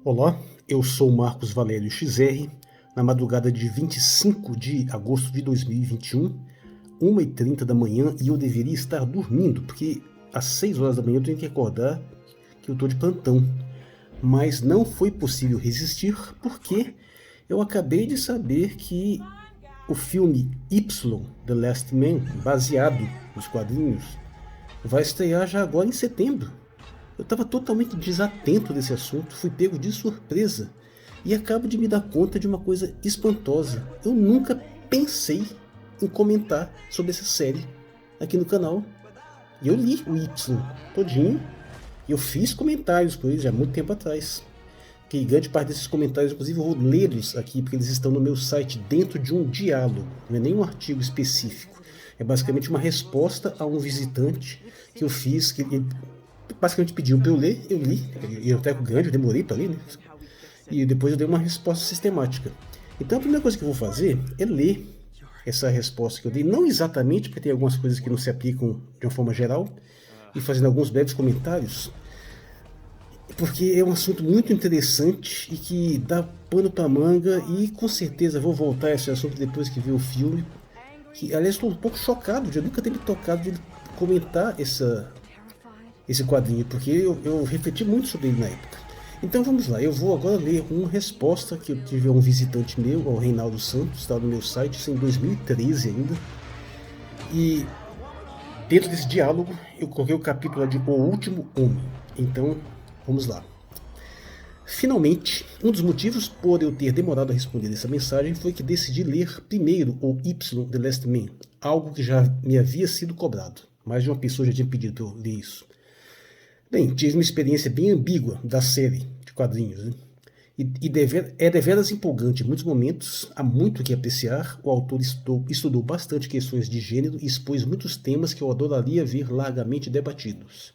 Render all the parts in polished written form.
Olá, eu sou Marcos Valério XR. Na madrugada de 25 de agosto de 2021, 1h30 da manhã, e eu deveria estar dormindo, porque às 6 horas da manhã eu tenho que acordar, que eu estou de plantão. Mas não foi possível resistir, porque eu acabei de saber que o filme Y, The Last Man, baseado nos quadrinhos, vai estrear já agora em setembro. Eu estava totalmente desatento desse assunto, fui pego de surpresa e acabo de me dar conta de uma coisa espantosa. Eu nunca pensei em comentar sobre essa série aqui no canal. E eu li o Y todinho e eu fiz comentários por ele já há muito tempo atrás. Que grande parte desses comentários, inclusive, eu vou lê-los aqui, porque eles estão no meu site dentro de um diálogo, não é nem um artigo específico. É basicamente uma resposta a um visitante que eu fiz, que ele basicamente pediu para eu ler, eu li, e eu até grande, eu demorei para ler, né? E depois eu dei uma resposta sistemática. Então a primeira coisa que eu vou fazer é ler essa resposta que eu dei, não exatamente, porque tem algumas coisas que não se aplicam de uma forma geral, e fazendo alguns breves comentários, porque é um assunto muito interessante e que dá pano para manga, e com certeza vou voltar a esse assunto depois que ver o filme, que aliás estou um pouco chocado de eu nunca ter me tocado de comentar esse quadrinho, porque eu refleti muito sobre ele na época. Então vamos lá, eu vou agora ler uma resposta que eu tive a um visitante meu, ao Reinaldo Santos, está no meu site, isso em 2013 ainda. E dentro desse diálogo eu coloquei o capítulo de O Último Homem. Então vamos lá. Finalmente, um dos motivos por eu ter demorado a responder essa mensagem foi que decidi ler primeiro o Y, The Last Man, algo que já me havia sido cobrado. Mais de uma pessoa já tinha pedido para eu ler isso. Bem, tive uma experiência bem ambígua da série de quadrinhos, né? É deveras empolgante em muitos momentos, há muito o que apreciar. O autor estudou bastante questões de gênero e expôs muitos temas que eu adoraria ver largamente debatidos.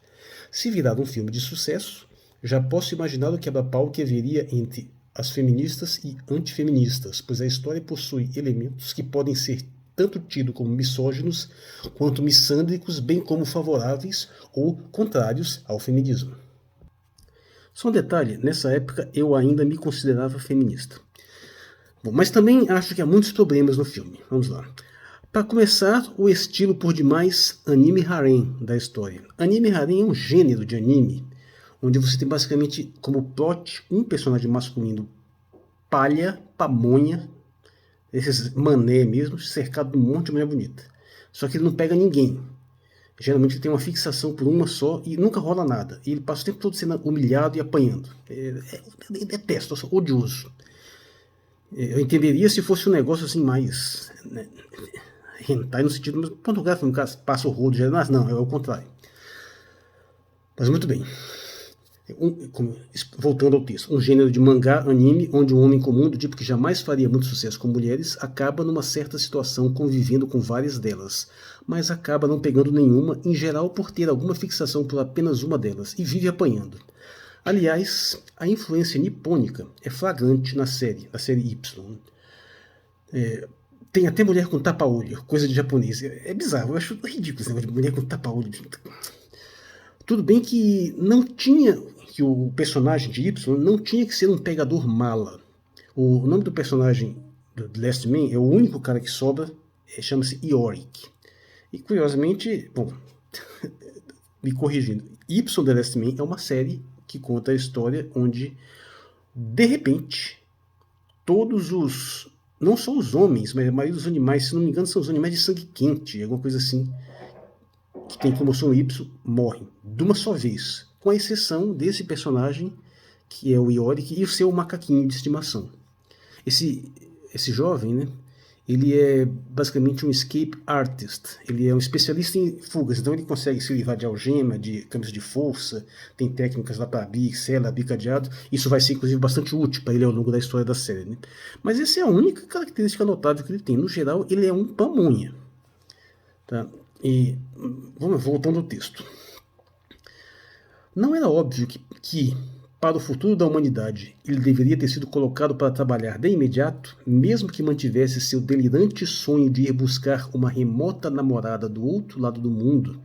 Se virar um filme de sucesso, já posso imaginar o quebra-pau que haveria entre as feministas e antifeministas, pois a história possui elementos que podem ser tanto tidos como misóginos quanto missândricos, bem como favoráveis ou contrários ao feminismo. Só um detalhe, nessa época eu ainda me considerava feminista. Bom, mas também acho que há muitos problemas no filme. Vamos lá. Para começar, o estilo por demais anime harem da história. Anime harem é um gênero de anime onde você tem basicamente como plot um personagem masculino palha, pamonha, esses mané mesmo, cercado de um monte de mulher bonita. Só que ele não pega ninguém. Geralmente ele tem uma fixação por uma só e nunca rola nada. E ele passa o tempo todo sendo humilhado e apanhando. Eu detesto, eu sou odioso. Eu entenderia se fosse um negócio assim mais, né, hentai no sentido, mas pornográfico, no caso, passa o rodo, mas não, é o contrário. Mas muito bem. Voltando ao texto, um gênero de mangá anime onde um homem comum do tipo que jamais faria muito sucesso com mulheres acaba numa certa situação convivendo com várias delas, mas acaba não pegando nenhuma, em geral por ter alguma fixação por apenas uma delas, e vive apanhando. Aliás, a influência nipônica é flagrante na série Y. Tem até mulher com tapa-olho, coisa de japonês. É bizarro, eu acho ridículo esse negócio de mulher com tapa-olho. Tudo bem que não tinha, que o personagem de Y não tinha que ser um pegador mala. O nome do personagem do The Last Man é o único cara que sobra, chama-se Yorick. E curiosamente, bom, me corrigindo, Y The Last Man é uma série que conta a história onde, de repente, todos os, não só os homens, mas a maioria dos animais, se não me engano, são os animais de sangue quente, alguma coisa assim, que tem cromossomo Y, morrem de uma só vez, com a exceção desse personagem, que é o Yorick, e o seu macaquinho de estimação. Esse jovem, né, ele é basicamente um escape artist, ele é um especialista em fugas, então ele consegue se livrar de algema, de camisa de força, tem técnicas lá para abrir cela, abrir cadeado, isso vai ser inclusive bastante útil para ele ao longo da história da série, né? Mas essa é a única característica notável que ele tem, no geral ele é um pamonha. Tá? E vamos voltando ao texto. Não era óbvio que, para o futuro da humanidade, ele deveria ter sido colocado para trabalhar de imediato, mesmo que mantivesse seu delirante sonho de ir buscar uma remota namorada do outro lado do mundo.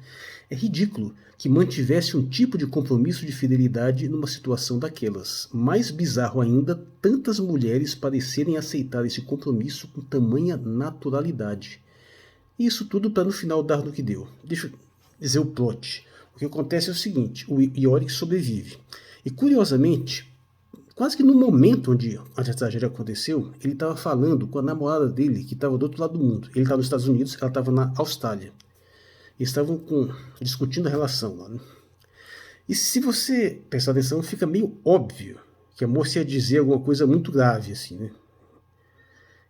É ridículo que mantivesse um tipo de compromisso de fidelidade numa situação daquelas. Mais bizarro ainda, tantas mulheres parecerem aceitar esse compromisso com tamanha naturalidade. Isso tudo para no final dar no que deu. Deixa eu dizer o plot. O que acontece é o seguinte, o Yorick sobrevive. E curiosamente, quase que no momento onde a tragédia aconteceu, ele estava falando com a namorada dele, que estava do outro lado do mundo. Ele estava nos Estados Unidos, ela estava na Austrália. Eles estavam discutindo a relação lá, né? E se você prestar atenção, fica meio óbvio que a moça ia dizer alguma coisa muito grave, assim, né?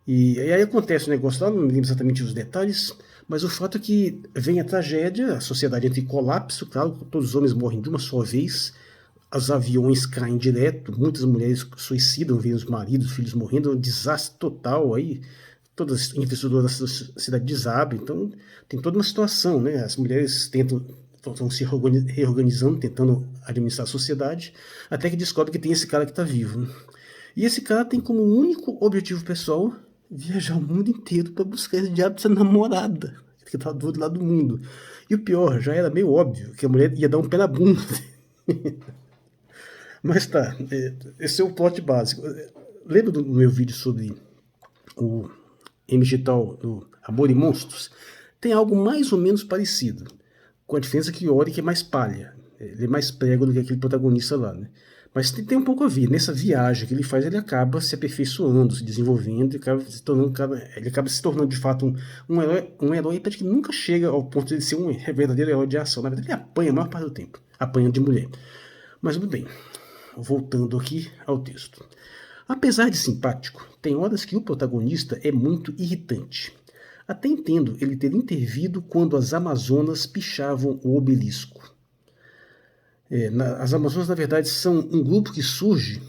E aí acontece o negócio lá, não me lembro exatamente os detalhes, mas o fato é que vem a tragédia, a sociedade entra em colapso, claro, todos os homens morrem de uma só vez, os aviões caem direto, muitas mulheres suicidam, veem os maridos, os filhos morrendo, é um desastre total aí, toda a infraestrutura da cidade desaba, então tem toda uma situação, né? As mulheres estão se reorganizando, tentando administrar a sociedade, até que descobre que tem esse cara que está vivo, né? E esse cara tem como único objetivo pessoal viajar o mundo inteiro para buscar esse diabo dessa namorada, que tá do outro lado do mundo. E o pior, já era meio óbvio que a mulher ia dar um pé na bunda. Mas tá, esse é o plot básico. Lembra do meu vídeo sobre o MGTOW, do Amor e Monstros? Tem algo mais ou menos parecido, com a diferença que o Yorick é mais palha. Ele é mais prego do que aquele protagonista lá, né? Mas tem um pouco a ver. Nessa viagem que ele faz, ele acaba se aperfeiçoando, se desenvolvendo, e acaba se tornando, ele acaba se tornando de fato um herói que nunca chega ao ponto de ser um verdadeiro herói de ação. Na verdade, ele apanha a maior parte do tempo, apanha de mulher. Mas muito bem, voltando aqui ao texto. Apesar de simpático, tem horas que o protagonista é muito irritante. Até entendo ele ter intervido quando as Amazonas pichavam o obelisco. As Amazonas, na verdade, são um grupo que surge,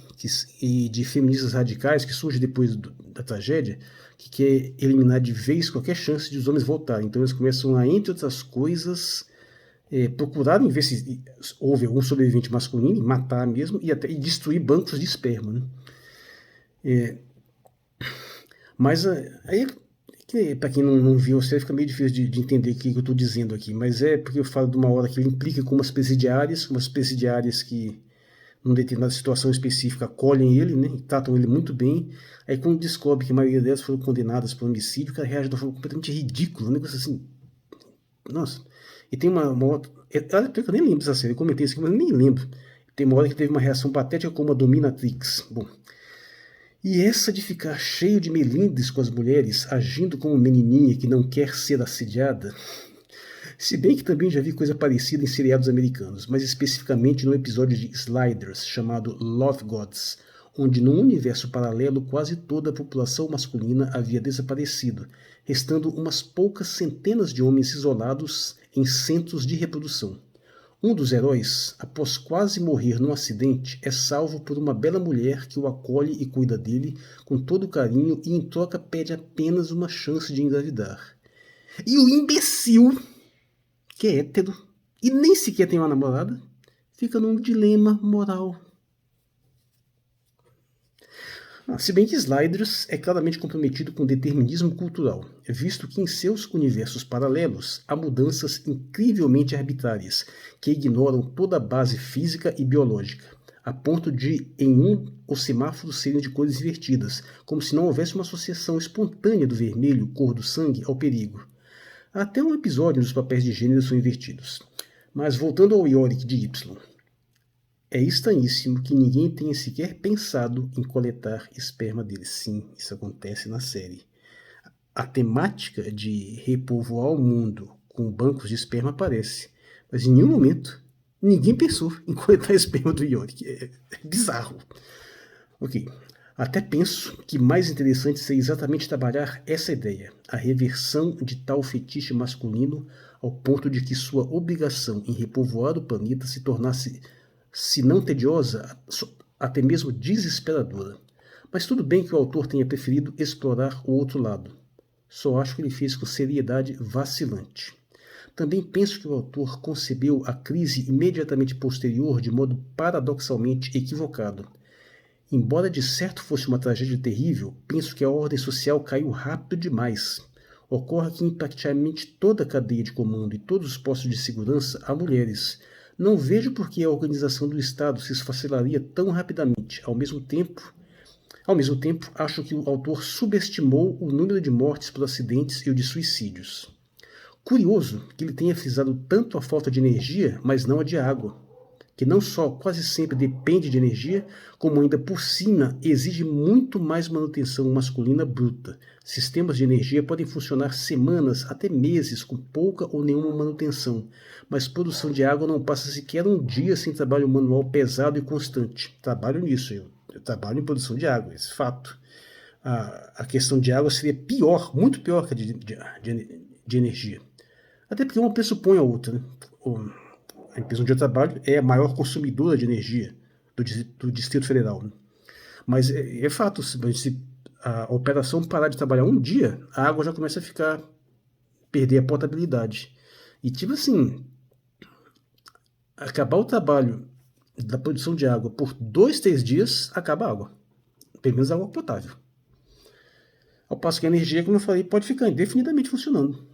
de feministas radicais, que surge depois da tragédia, que quer eliminar de vez qualquer chance de os homens voltarem. Então eles começam a, entre outras coisas, procurarem ver se houve algum sobrevivente masculino, e matar mesmo, e destruir bancos de esperma, né? Mas aí, para quem não viu a série, fica meio difícil de entender o que eu estou dizendo aqui, mas é porque eu falo de uma hora que ele implica com umas presidiárias que, numa determinada situação específica, acolhem ele, né, e tratam ele muito bem. Aí quando descobre que a maioria delas foram condenadas por homicídio, o cara reage de uma forma completamente ridícula, um negócio assim, nossa. E tem uma outra, eu nem lembro dessa série, eu comentei isso aqui, mas eu nem lembro. Tem uma hora que teve uma reação patética como a dominatrix. Bom, e essa de ficar cheio de melindres com as mulheres, agindo como menininha que não quer ser assediada. Se bem que também já vi coisa parecida em seriados americanos, mas especificamente no episódio de Sliders, chamado Love Gods, onde num universo paralelo quase toda a população masculina havia desaparecido, restando umas poucas centenas de homens isolados em centros de reprodução. Um dos heróis, após quase morrer num acidente, é salvo por uma bela mulher que o acolhe e cuida dele com todo carinho e em troca pede apenas uma chance de engravidar. E o imbecil, que é hétero e nem sequer tem uma namorada, fica num dilema moral. Se bem que Sliders é claramente comprometido com o determinismo cultural, visto que em seus universos paralelos há mudanças incrivelmente arbitrárias, que ignoram toda a base física e biológica, a ponto de, os semáforos serem de cores invertidas, como se não houvesse uma associação espontânea do vermelho, cor do sangue, ao perigo. Há até um episódio onde os papéis de gênero são invertidos. Mas voltando ao Yorick de Y, é estranhíssimo que ninguém tenha sequer pensado em coletar esperma dele. Sim, isso acontece na série. A temática de repovoar o mundo com bancos de esperma aparece, mas em nenhum momento ninguém pensou em coletar esperma do Yorick. É bizarro. Ok, até penso que mais interessante seria exatamente trabalhar essa ideia, a reversão de tal fetiche masculino ao ponto de que sua obrigação em repovoar o planeta se tornasse, se não tediosa, até mesmo desesperadora. Mas tudo bem que o autor tenha preferido explorar o outro lado. Só acho que ele fez com seriedade vacilante. Também penso que o autor concebeu a crise imediatamente posterior de modo paradoxalmente equivocado. Embora de certo fosse uma tragédia terrível, penso que a ordem social caiu rápido demais. Ocorre que em praticamente toda a cadeia de comando e todos os postos de segurança há mulheres. Não vejo por que a organização do Estado se esfacelaria tão rapidamente. Ao mesmo tempo, acho que o autor subestimou o número de mortes por acidentes e o de suicídios. Curioso que ele tenha frisado tanto a falta de energia, mas não a de água, que não só quase sempre depende de energia, como ainda por cima exige muito mais manutenção masculina bruta. Sistemas de energia podem funcionar semanas, até meses, com pouca ou nenhuma manutenção, mas produção de água não passa sequer um dia sem trabalho manual pesado e constante. Trabalho nisso, eu trabalho em produção de água, esse fato. A questão de água seria pior, muito pior que a de energia. Até porque uma pressupõe a outra, né? A empresa onde eu trabalho é a maior consumidora de energia do Distrito Federal. Né? Mas é fato, se a operação parar de trabalhar um dia, a água já começa a perder a potabilidade. E tipo assim, acabar o trabalho da produção de água por 2, 3 dias, acaba a água. Pelo menos água potável. Ao passo que a energia, como eu falei, pode ficar indefinidamente funcionando.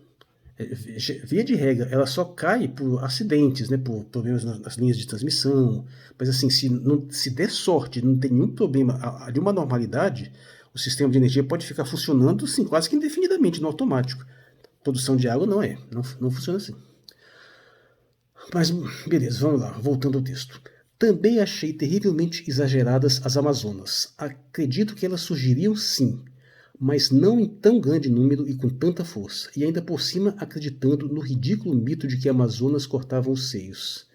Via de regra, ela só cai por acidentes, né, por problemas nas linhas de transmissão. Mas assim, se der sorte, não tem nenhum problema de uma normalidade, o sistema de energia pode ficar funcionando assim, quase que indefinidamente, no automático. Produção de água não funciona assim. Mas beleza, vamos lá, voltando ao texto. Também achei terrivelmente exageradas as Amazonas. Acredito que elas surgiriam sim, mas não em tão grande número e com tanta força, e ainda por cima acreditando no ridículo mito de que Amazonas cortavam os seios.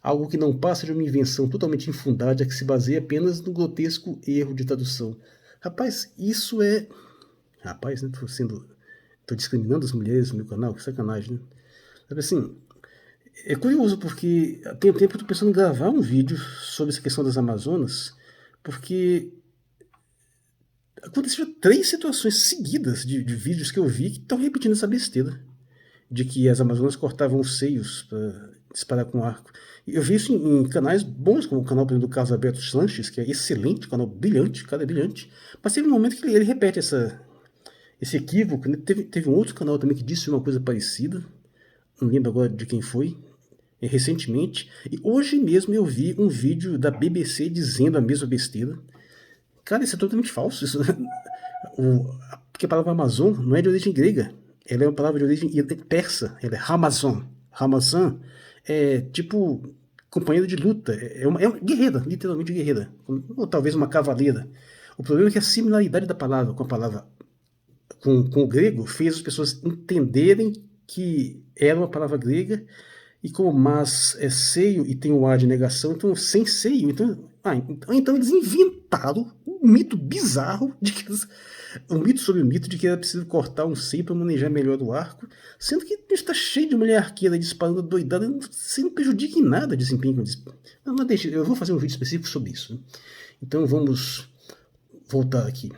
Algo que não passa de uma invenção totalmente infundada que se baseia apenas no grotesco erro de tradução. Rapaz, isso é... Rapaz, né? Tô discriminando as mulheres no meu canal, que sacanagem, né? Sabe assim, é curioso porque tem um tempo que eu tô pensando em gravar um vídeo sobre essa questão das Amazonas, porque aconteceram 3 situações seguidas de vídeos que eu vi que estão repetindo essa besteira. De que as Amazonas cortavam os seios para disparar com arco. Eu vi isso em canais bons, como o canal do Carlos Alberto Sanches, que é excelente, um canal brilhante, o cara é brilhante. Mas teve um momento que ele repete esse equívoco. Né? Teve um outro canal também que disse uma coisa parecida, não lembro agora de quem foi, recentemente. E hoje mesmo eu vi um vídeo da BBC dizendo a mesma besteira. Cara, isso é totalmente falso. Porque a palavra Amazon não é de origem grega. Ela é uma palavra de origem persa. Ela é Ramazan. Ramazan é tipo companheira de luta. É uma guerreira, literalmente guerreira. Ou talvez uma cavaleira. O problema é que a similaridade da palavra com a palavra com o grego fez as pessoas entenderem que era uma palavra grega. E como mas é seio e tem o ar de negação, então sem seio. Então eles inventaram um mito bizarro um mito sobre o mito de que era preciso cortar um seio para manejar melhor o arco, sendo que está cheio de mulher arqueira disparando doidada, sem não prejudica em nada o desempenho. Não, deixa, eu vou fazer um vídeo específico sobre isso. Então vamos voltar aqui.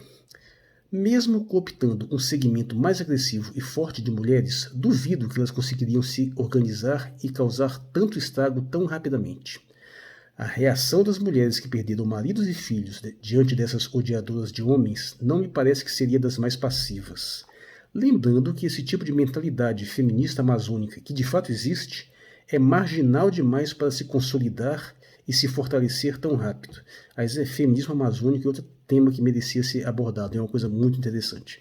Mesmo cooptando um segmento mais agressivo e forte de mulheres, duvido que elas conseguiriam se organizar e causar tanto estrago tão rapidamente. A reação das mulheres que perderam maridos e filhos diante dessas odiadoras de homens não me parece que seria das mais passivas. Lembrando que esse tipo de mentalidade feminista amazônica, que de fato existe, é marginal demais para se consolidar e se fortalecer tão rápido. Mas feminismo amazônico é outro tema que merecia ser abordado, é uma coisa muito interessante.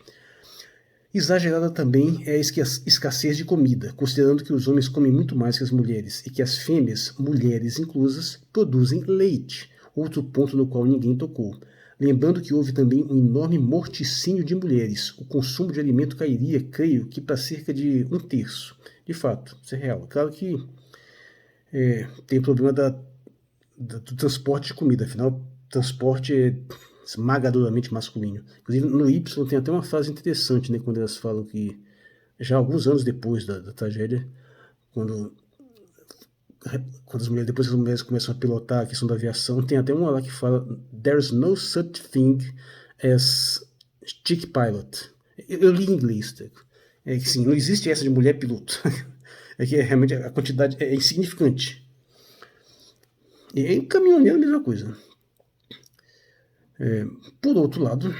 Exagerada também é a escassez de comida, considerando que os homens comem muito mais que as mulheres e que as fêmeas, mulheres inclusas, produzem leite, outro ponto no qual ninguém tocou. Lembrando que houve também um enorme morticínio de mulheres. O consumo de alimento cairia, creio, que para cerca de 1/3. De fato, isso é real. Claro que tem problema do transporte de comida, afinal, transporte é esmagadoramente masculino. Inclusive, no Y tem até uma frase interessante, né, quando elas falam que, já alguns anos depois da tragédia, quando depois que as mulheres começam a pilotar a questão da aviação, tem até uma lá que fala "There's no such thing as chick pilot". Eu li em inglês, que sim, não existe essa de mulher piloto. É que realmente a quantidade é insignificante. E em caminhoneiro é a mesma coisa. Por outro lado,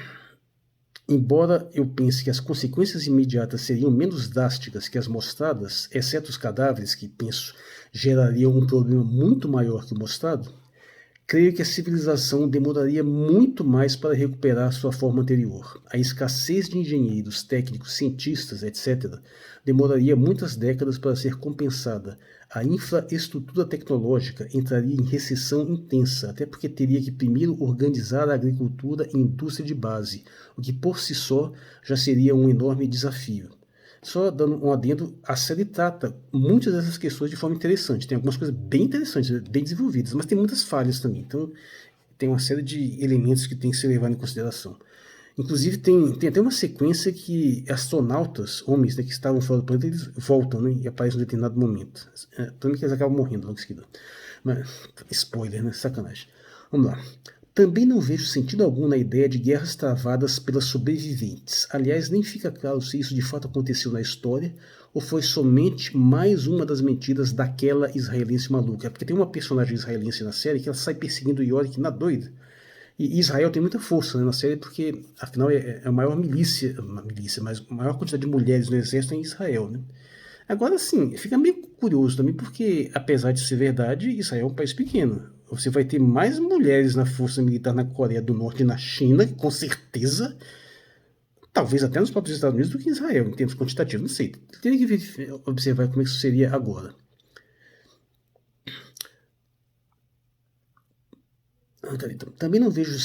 embora eu pense que as consequências imediatas seriam menos drásticas que as mostradas, exceto os cadáveres, que penso gerariam um problema muito maior que o mostrado, creio que a civilização demoraria muito mais para recuperar sua forma anterior. A escassez de engenheiros, técnicos, cientistas, etc., demoraria muitas décadas para ser compensada. A infraestrutura tecnológica entraria em recessão intensa, até porque teria que primeiro organizar a agricultura e indústria de base, o que por si só já seria um enorme desafio. Só dando um adendo, a série trata muitas dessas questões de forma interessante. Tem algumas coisas bem interessantes, bem desenvolvidas, mas tem muitas falhas também. Então, tem uma série de elementos que tem que ser levado em consideração. Inclusive, tem até uma sequência que astronautas, homens, né, que estavam fora do planeta, eles voltam, né, e aparecem em um determinado momento. Também que eles acabam morrendo logo em seguida. Mas, spoiler, né? Sacanagem. Vamos lá. Também não vejo sentido algum na ideia de guerras travadas pelas sobreviventes. Aliás, nem fica claro se isso de fato aconteceu na história ou foi somente mais uma das mentiras daquela israelense maluca. Porque tem uma personagem israelense na série que ela sai perseguindo o Yorick na doida. E Israel tem muita força, né, na série porque, afinal, é a maior milícia, mas a maior quantidade de mulheres no exército é em Israel, né? Agora, sim, fica meio curioso também, porque, apesar de ser verdade, Israel é um país pequeno. Você vai ter mais mulheres na força militar na Coreia do Norte e na China, com certeza, talvez até nos próprios Estados Unidos, do que em Israel, em termos quantitativos. Não sei, teria que observar como isso seria agora. Então, também não vejo.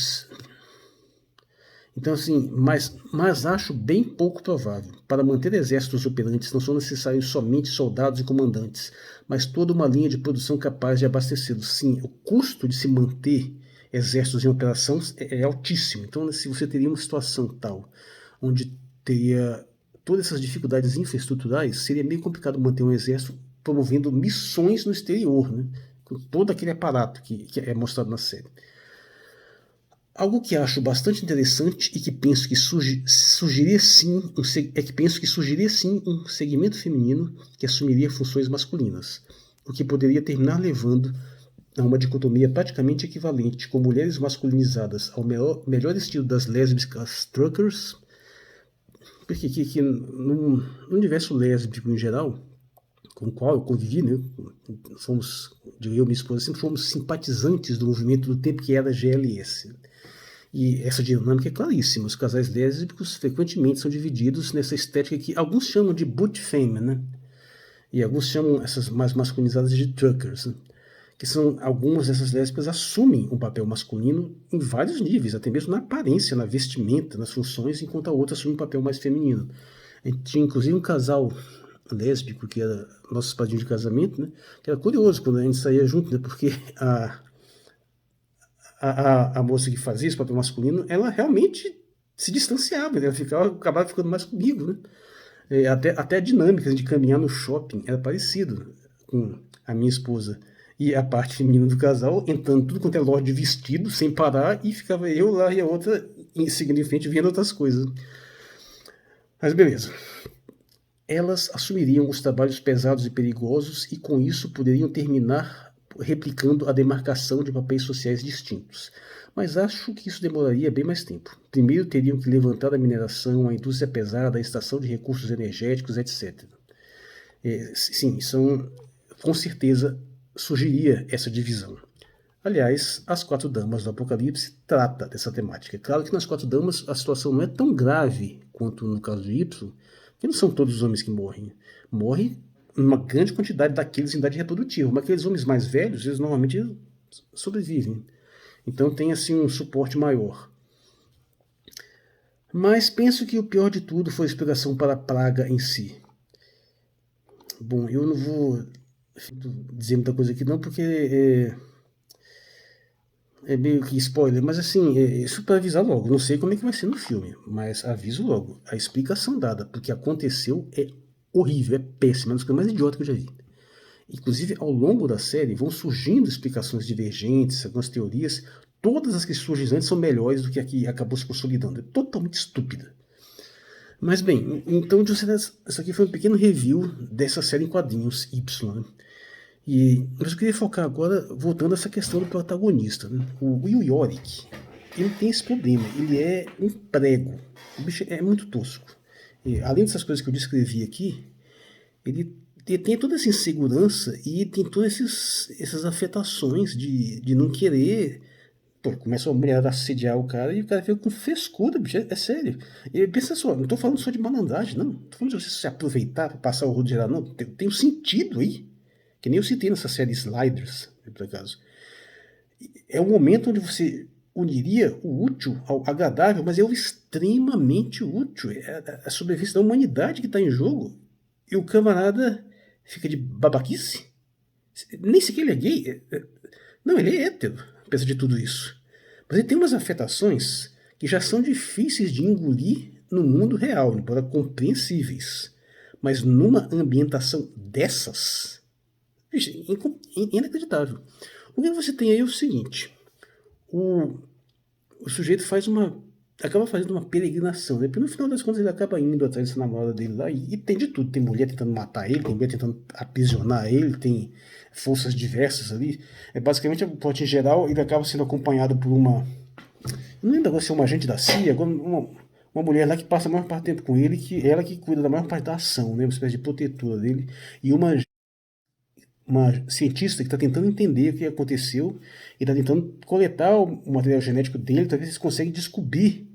Então, assim, mas acho bem pouco provável. Para manter exércitos operantes não são necessários somente soldados e comandantes, mas toda uma linha de produção capaz de abastecê-los. Sim, o custo de se manter exércitos em operação é altíssimo. Então, se você teria uma situação tal, onde teria todas essas dificuldades infraestruturais, seria meio complicado manter um exército promovendo missões no exterior, né? Com todo aquele aparato que é mostrado na série. Algo que acho bastante interessante e que penso que surgiria sim um segmento feminino que assumiria funções masculinas, o que poderia terminar levando a uma dicotomia praticamente equivalente, com mulheres masculinizadas ao melhor estilo das lésbicas truckers, porque que no universo lésbico em geral, com o qual eu convivi, né, eu e minha esposa, sempre fomos simpatizantes do movimento do tempo que era GLS. E essa dinâmica é claríssima. Os casais lésbicos frequentemente são divididos nessa estética que alguns chamam de boot femme, né? E alguns chamam essas mais masculinizadas de truckers, né? Que são algumas dessas lésbicas assumem um papel masculino em vários níveis, até mesmo na aparência, na vestimenta, nas funções, enquanto a outra assume um papel mais feminino. A gente tinha inclusive um casal lésbico que era nosso padrinho de casamento, né? Que era curioso quando a gente saía junto, né? Porque a moça que fazia esse papel masculino, ela realmente se distanciava, ela acabava ficando mais comigo, né? Até a dinâmica de caminhar no shopping era parecido com a minha esposa e a parte feminina do casal, entrando tudo quanto é loja de vestido, sem parar, e ficava eu lá e a outra seguindo em frente, vendo outras coisas. Mas beleza. Elas assumiriam os trabalhos pesados e perigosos e com isso poderiam terminar replicando a demarcação de papéis sociais distintos. Mas acho que isso demoraria bem mais tempo. Primeiro teriam que levantar a mineração, a indústria pesada, a extração de recursos energéticos, etc. Sim, com certeza surgiria essa divisão. Aliás, As Quatro Damas do Apocalipse trata dessa temática. Claro que nas Quatro Damas a situação não é tão grave quanto no caso de Y, porque não são todos os homens que morrem. Morre uma grande quantidade daqueles em idade reprodutiva, mas aqueles homens mais velhos, eles normalmente sobrevivem. Então tem assim um suporte maior. Mas penso que o pior de tudo foi a explicação para a praga em si. Bom, eu não vou dizer muita coisa aqui não, porque é meio que spoiler, mas assim, isso para avisar logo. Não sei como é que vai ser no filme, mas aviso logo. A explicação dada porque aconteceu é horrível, é péssima, é uma das coisas mais idiotas que eu já vi. Inclusive, ao longo da série, vão surgindo explicações divergentes, algumas teorias. Todas as que surgem antes são melhores do que a que acabou se consolidando. É totalmente estúpida. Mas bem, então isso aqui foi um pequeno review dessa série em quadrinhos Y. Né? Mas eu queria focar agora, voltando a essa questão do protagonista. Né? O Will Yorick, ele tem esse problema, ele é um prego. O bicho é muito tosco. E, além dessas coisas que eu descrevi aqui, ele tem toda essa insegurança e tem todas essas afetações de não querer. Pô, começa uma mulher a assediar o cara e o cara fica com frescura, bicho, é sério. E pensa só, não tô falando só de malandragem, não. Tô falando de você se aproveitar pra passar o rodo geral, não. Tem um sentido aí. Que nem eu citei nessa série Sliders, por acaso. É um momento onde você uniria o útil ao agradável, mas é o extremamente útil. É a sobrevivência da humanidade que está em jogo. E o camarada fica de babaquice. Nem sequer ele é gay. Não, ele é hétero, apesar de tudo isso. Mas ele tem umas afetações que já são difíceis de engolir no mundo real, embora compreensíveis. Mas numa ambientação dessas, inacreditável. O que você tem aí é o seguinte: o, o sujeito acaba fazendo uma peregrinação, né? Porque no final das contas ele acaba indo atrás dessa namorada dele lá e tem de tudo. Tem mulher tentando matar ele, tem mulher tentando aprisionar ele, tem forças diversas ali. É basicamente, o plot em geral, ele acaba sendo acompanhado por uma... Eu não lembro agora se é uma agente da CIA, uma mulher lá que passa a maior parte do tempo com ele, que ela que cuida da maior parte da ação, né? Uma espécie de protetora dele. E uma cientista que está tentando entender o que aconteceu e está tentando coletar o material genético dele, talvez eles conseguem descobrir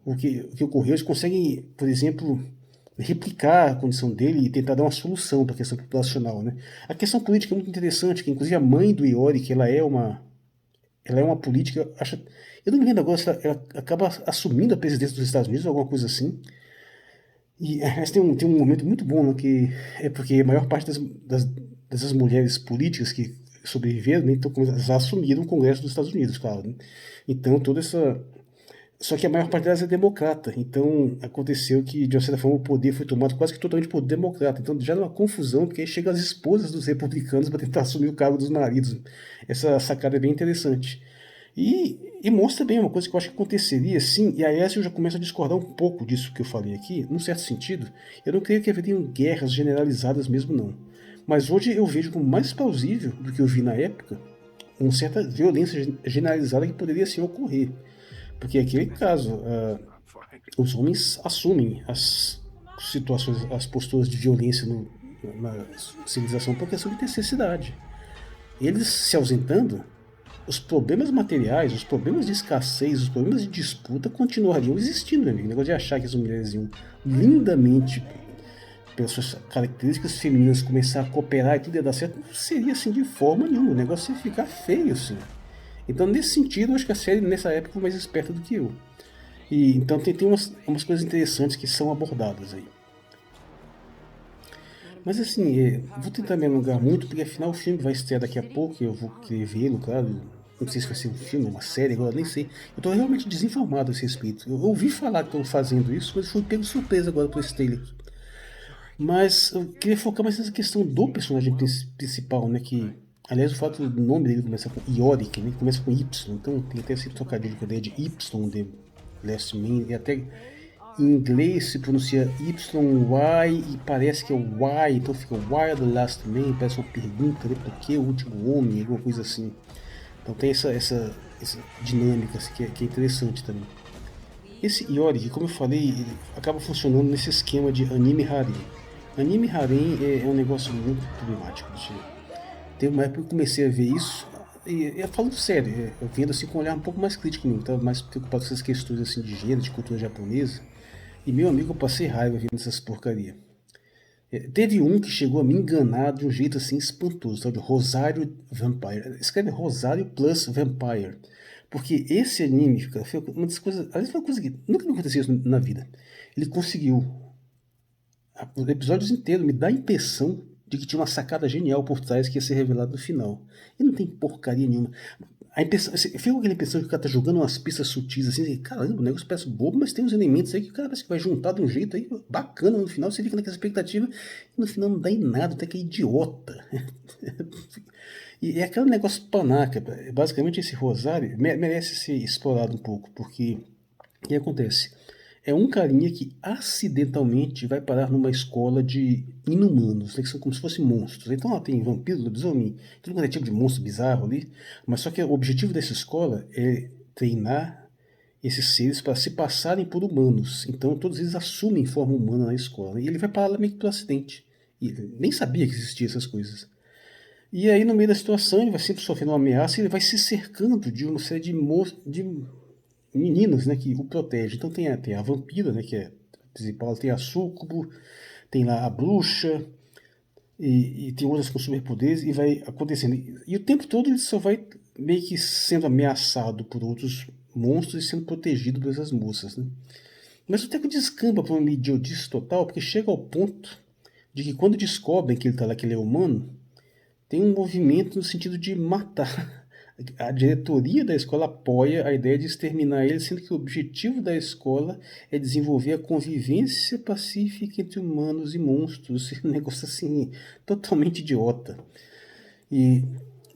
o que ocorreu, eles conseguem, por exemplo, replicar a condição dele e tentar dar uma solução para a questão populacional, né? A questão política é muito interessante, que inclusive a mãe do Iori, que ela é uma política, eu não me lembro agora se ela acaba assumindo a presidência dos Estados Unidos ou alguma coisa assim. E mas tem um momento muito bom, né, que é porque a maior parte dessas mulheres políticas que sobreviveram, né, então, elas assumiram o Congresso dos Estados Unidos, claro. Né? Então, toda essa. Só que a maior parte delas é democrata. Então, aconteceu que, de uma certa forma, o poder foi tomado quase que totalmente por democrata. Então, já numa confusão, porque aí chegam as esposas dos republicanos para tentar assumir o cargo dos maridos. Essa sacada é bem interessante. E mostra bem uma coisa que eu acho que aconteceria, sim, e aliás eu já começo a discordar um pouco disso que eu falei aqui, num certo sentido. Eu não creio que haveriam guerras generalizadas mesmo, não. Mas hoje eu vejo como mais plausível do que eu vi na época uma certa violência generalizada que poderia sim ocorrer. Porque é aquele caso, os homens assumem as situações, as posturas de violência na civilização por questão de necessidade. Eles se ausentando, os problemas materiais, os problemas de escassez, os problemas de disputa continuariam existindo, meu amigo. O negócio de achar que as mulheres iam lindamente, pelas suas características femininas, começar a cooperar e tudo ia dar certo, não seria assim de forma nenhuma. O negócio ia ficar feio, assim. Então, nesse sentido, eu acho que a série, nessa época, foi mais esperta do que eu. E, então, tem umas coisas interessantes que são abordadas aí. Mas assim, vou tentar me alongar muito, porque afinal o filme vai estrear daqui a pouco, eu vou querer vê-lo, claro. Não sei se vai ser um filme, uma série, agora nem sei. Eu tô realmente desinformado a esse respeito. Eu ouvi falar que estão fazendo isso, mas fui pego surpresa agora por esse trailer. Mas eu queria focar mais nessa questão do personagem principal, né? Que, aliás, o fato do nome dele começar com Yorick, né? Começa com Y, então tem até esse trocadilho com a ideia de Y, de Last Man, e até em inglês se pronuncia YY e parece que é o Y, então fica Why the Last Man, parece uma pergunta, né? Por que o último homem, alguma coisa assim. Então tem essa dinâmica assim, que é interessante também. Esse Yorick, como eu falei, ele acaba funcionando nesse esquema de anime harem. Anime harem é um negócio muito problemático. Teve uma época que eu comecei a ver isso, e falando sério, eu vendo assim com um olhar um pouco mais crítico, eu estava mais preocupado com essas questões assim de gênero, de cultura japonesa. E meu amigo, eu passei raiva vendo essas porcaria. Teve um que chegou a me enganar de um jeito assim espantoso, sabe? Rosário Vampire. Escreve Rosário plus Vampire. Porque esse anime, cara, foi uma das coisas. Às vezes foi uma coisa que nunca me aconteceu isso na vida. Ele conseguiu, os episódios inteiros, me dá a impressão de que tinha uma sacada genial por trás que ia ser revelado no final. E não tem porcaria nenhuma. A impressão, você fica com aquela impressão que o cara tá jogando umas pistas sutis assim, e, caramba, o negócio parece bobo, mas tem uns elementos aí que o cara parece que vai juntar de um jeito aí bacana no final, você fica naquela expectativa e no final não dá em nada, até que é idiota. E é aquele negócio panaca, basicamente esse Rosário merece ser explorado um pouco, porque o que acontece? É um carinha que acidentalmente vai parar numa escola de inumanos, né, que são como se fossem monstros. Então lá tem vampiro, lobisomem, tudo quanto é tipo de monstro bizarro ali. Mas só que o objetivo dessa escola é treinar esses seres para se passarem por humanos. Então todos eles assumem forma humana na escola. E ele vai para lá meio que por acidente. E ele nem sabia que existiam essas coisas. E aí, no meio da situação, ele vai sempre sofrendo uma ameaça e ele vai se cercando de uma série de meninas, né, que o protegem. Então tem a vampira, né, que é a principal, tem a súcubo, tem lá a bruxa, e tem outras com superpoderes, e vai acontecendo. E o tempo todo ele só vai meio que sendo ameaçado por outros monstros e sendo protegido por essas moças, né? Mas o tempo descamba para uma idiotice total, porque chega ao ponto de que quando descobrem que ele está lá, que ele é humano, tem um movimento no sentido de matar. A diretoria da escola apoia a ideia de exterminar ele, sendo que o objetivo da escola é desenvolver a convivência pacífica entre humanos e monstros. Um negócio assim, totalmente idiota.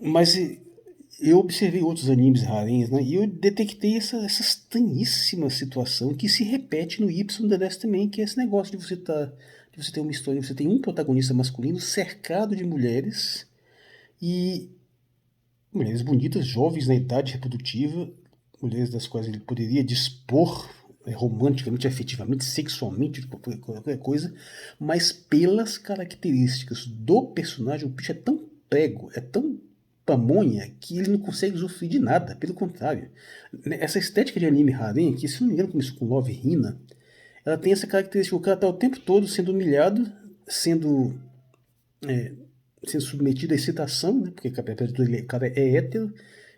Mas eu observei outros animes harems, né, e eu detectei essa estranhíssima situação que se repete no Y The Last também, que é esse negócio de você ter uma história, você tem um protagonista masculino cercado de mulheres, e mulheres bonitas, jovens na idade reprodutiva, mulheres das quais ele poderia dispor romanticamente, afetivamente, sexualmente, qualquer coisa, mas pelas características do personagem, o bicho é tão prego, é tão pamonha, que ele não consegue usufruir de nada, pelo contrário. Essa estética de anime harem, que se não me engano começou com Love Hina, ela tem essa característica, o cara está o tempo todo sendo humilhado, sendo submetido à excitação, né? Porque apesar de tudo, o cara é hétero,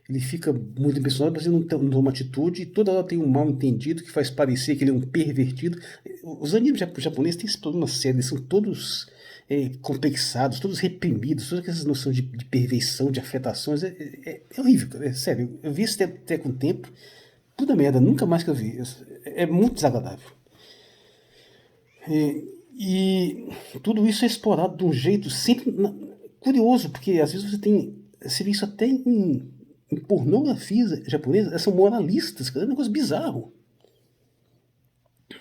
ele fica muito impressionado, mas ele não toma uma atitude, e toda hora tem um mal entendido que faz parecer que ele é um pervertido. Os animes japoneses têm esse problema sério, eles são todos complexados, todos reprimidos, todas essas noções de perfeição, de afetações, é horrível, cara, é sério. Eu vi isso até com o tempo, puta merda, nunca mais que eu vi, é muito desagradável. E tudo isso é explorado de um jeito sempre curioso, porque às vezes você vê isso até em pornografia japonesa, elas são moralistas, cara, é um negócio bizarro.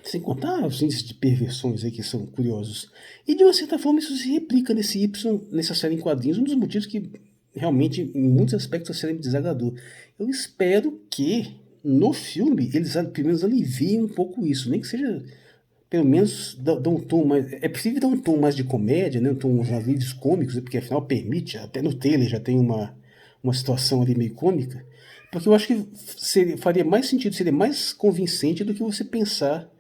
Sem contar os índices de perversões aí que são curiosos. E de uma certa forma isso se replica nessa série em quadrinhos, um dos motivos que realmente, em muitos aspectos, a série me desagradou. Eu espero que no filme eles pelo menos aliviem um pouco isso, nem que seja pelo menos dá um tom mais. É possível dar um tom mais de comédia, né? Um tom uns alívios cômicos, porque afinal permite, até no trailer já tem uma situação ali meio cômica. Porque eu acho que faria mais sentido, seria mais convincente do que você pensar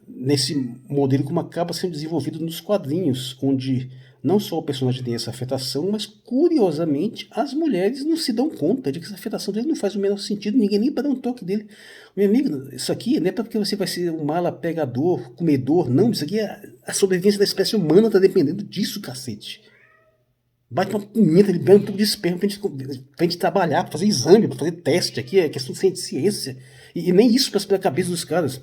nesse modelo como acaba sendo desenvolvido nos quadrinhos, onde não só o personagem tem essa afetação, mas curiosamente as mulheres não se dão conta de que essa afetação dele não faz o menor sentido, ninguém nem para dar um toque dele. Meu amigo, isso aqui não é porque você vai ser um mala pegador, comedor, não, isso aqui é a sobrevivência da espécie humana está dependendo disso, cacete. Bate uma punheta, libera um pouco de esperma pra gente trabalhar, pra fazer exame, pra fazer teste aqui, é questão de ciência. E nem isso passa pela cabeça dos caras.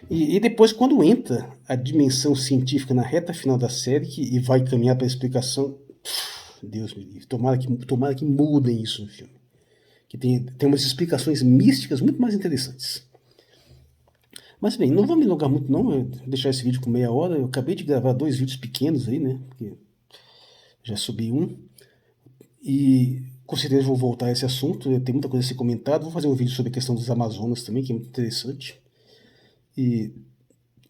E depois, quando entra a dimensão científica na reta final da série e vai caminhar para a explicação, Deus me livre, tomara que mudem isso no filme. Que tem umas explicações místicas muito mais interessantes. Mas bem, não vou me alongar muito não, eu vou deixar esse vídeo com meia hora. Eu acabei de gravar 2 vídeos pequenos aí, né? Porque já subi um. E com certeza vou voltar a esse assunto, tem muita coisa a ser comentada. Vou fazer um vídeo sobre a questão dos Amazonas também, que é muito interessante. E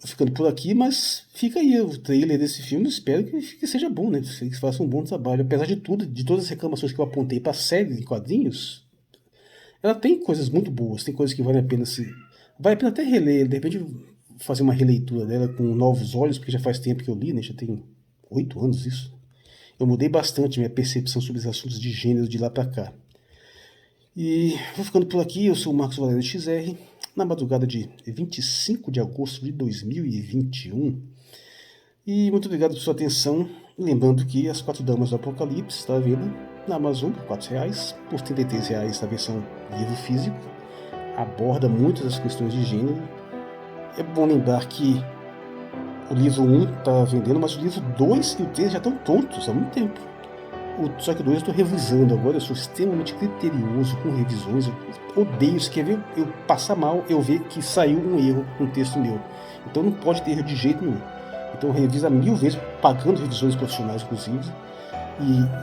ficando por aqui, mas fica aí o trailer desse filme, espero que seja bom, né? Que faça um bom trabalho. Apesar de tudo, de todas as reclamações que eu apontei para a série de quadrinhos, ela tem coisas muito boas, tem coisas que vale a pena vale a pena até reler, de repente fazer uma releitura dela com novos olhos, porque já faz tempo que eu li, né? Já tem 8 anos isso. Eu mudei bastante minha percepção sobre os assuntos de gênero de lá para cá. E vou ficando por aqui, eu sou o Marcos Valério XR, na madrugada de 25 de agosto de 2021. E muito obrigado por sua atenção. Lembrando que As 4 Damas do Apocalipse está à venda na Amazon por R$4, por R$33 na versão livro físico. Aborda muitas das questões de gênero. É bom lembrar que o livro 1 está vendendo, mas o livro 2 e o 3 já estão prontos há muito tempo. Só que o 2 eu estou revisando agora, eu sou extremamente criterioso com revisões, eu odeio isso, quer ver eu passar mal, eu ver que saiu um erro no texto meu. Então não pode ter erro de jeito nenhum. Então revisa 1000 vezes, pagando revisões profissionais inclusive,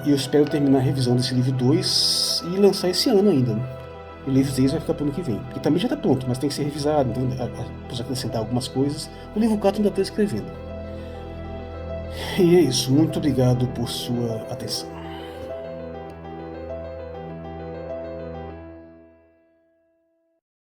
e eu espero terminar a revisão desse livro 2 e lançar esse ano ainda, né? o livro 3 vai ficar pro ano que vem. Que também já está pronto, mas tem que ser revisado, então precisa acrescentar algumas coisas. O livro 4 ainda estou escrevendo. E é isso, muito obrigado por sua atenção.